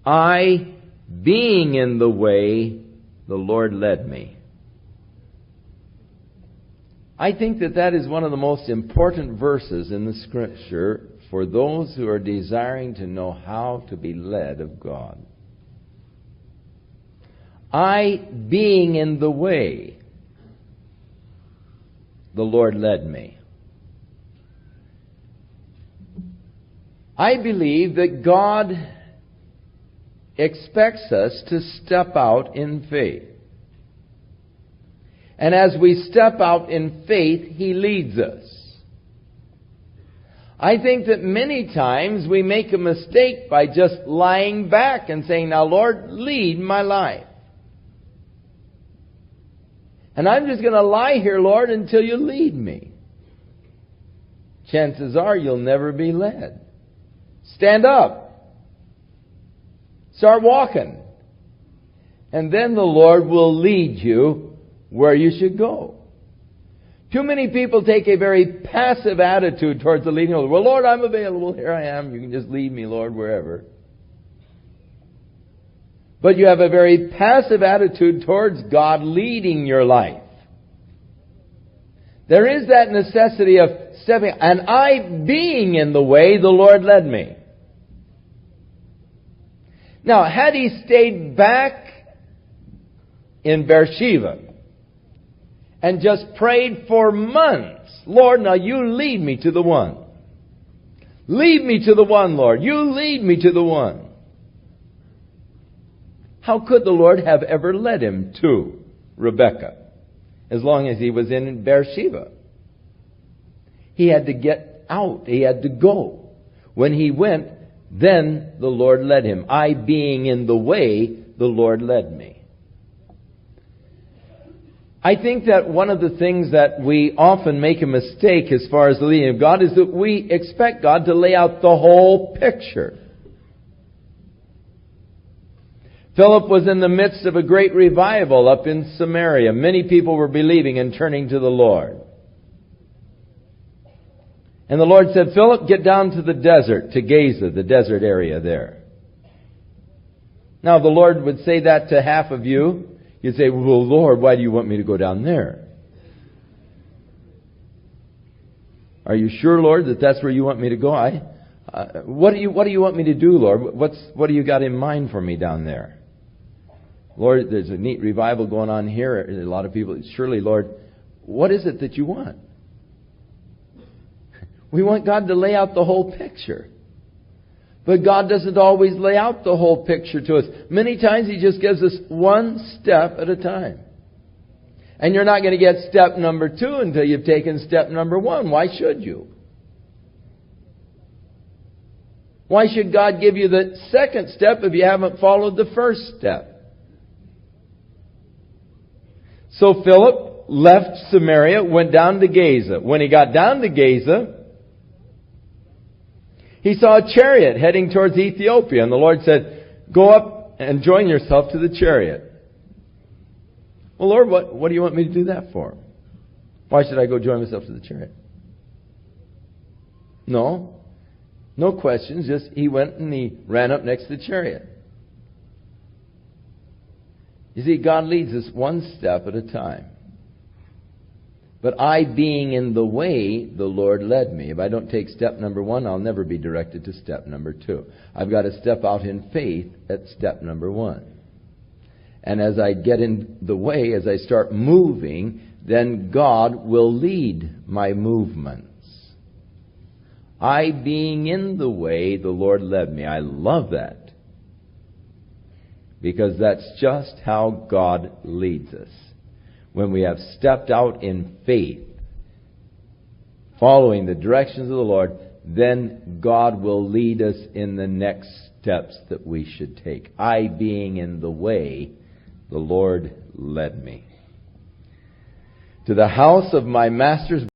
I, being in the way, the Lord led me. I think that is one of the most important verses in the Scripture for those who are desiring to know how to be led of God. I, being in the way, the Lord led me. I believe that God expects us to step out in faith. And as we step out in faith, He leads us. I think that many times we make a mistake by just lying back and saying, now Lord, lead my life. And I'm just going to lie here, Lord, until you lead me. Chances are you'll never be led. Stand up. Start walking. And then the Lord will lead you where you should go. Too many people take a very passive attitude towards the leading of the Lord. Well, Lord, I'm available. Here I am. You can just lead me, Lord, wherever. But you have a very passive attitude towards God leading your life. There is that necessity of stepping. And I, being in the way, the Lord led me. Now, had he stayed back in Beersheba and just prayed for months, Lord, now you lead me to the one. Lead me to the one, Lord. You lead me to the one. How could the Lord have ever led him to Rebekah as long as he was in Beersheba? He had to get out. He had to go. When he went, then the Lord led him. I, being in the way, the Lord led me. I think that one of the things that we often make a mistake as far as the leading of God is that we expect God to lay out the whole picture. Philip was in the midst of a great revival up in Samaria. Many people were believing and turning to the Lord. And the Lord said, Philip, get down to the desert, to Gaza, the desert area there. Now, the Lord would say that to half of you. You'd say, well, Lord, why do you want me to go down there? Are you sure, Lord, that that's where you want me to go? What do you want me to do, Lord? What do you got in mind for me down there? Lord, there's a neat revival going on here. A lot of people, surely, Lord, what is it that you want? We want God to lay out the whole picture. But God doesn't always lay out the whole picture to us. Many times He just gives us one step at a time. And you're not going to get step number 2 until you've taken step number 1. Why should you? Why should God give you the second step if you haven't followed the first step? So Philip left Samaria, went down to Gaza. When he got down to Gaza, he saw a chariot heading towards Ethiopia. And the Lord said, go up and join yourself to the chariot. Well, Lord, what do you want me to do that for? Why should I go join myself to the chariot? No questions. Just he went and he ran up next to the chariot. You see, God leads us one step at a time. But I, being in the way, the Lord led me. If I don't take step number 1, I'll never be directed to step number 2. I've got to step out in faith at step number 1. And as I get in the way, as I start moving, then God will lead my movements. I, being in the way, the Lord led me. I love that. Because that's just how God leads us. When we have stepped out in faith, following the directions of the Lord, then God will lead us in the next steps that we should take. I, being in the way, the Lord led me. To the house of my master's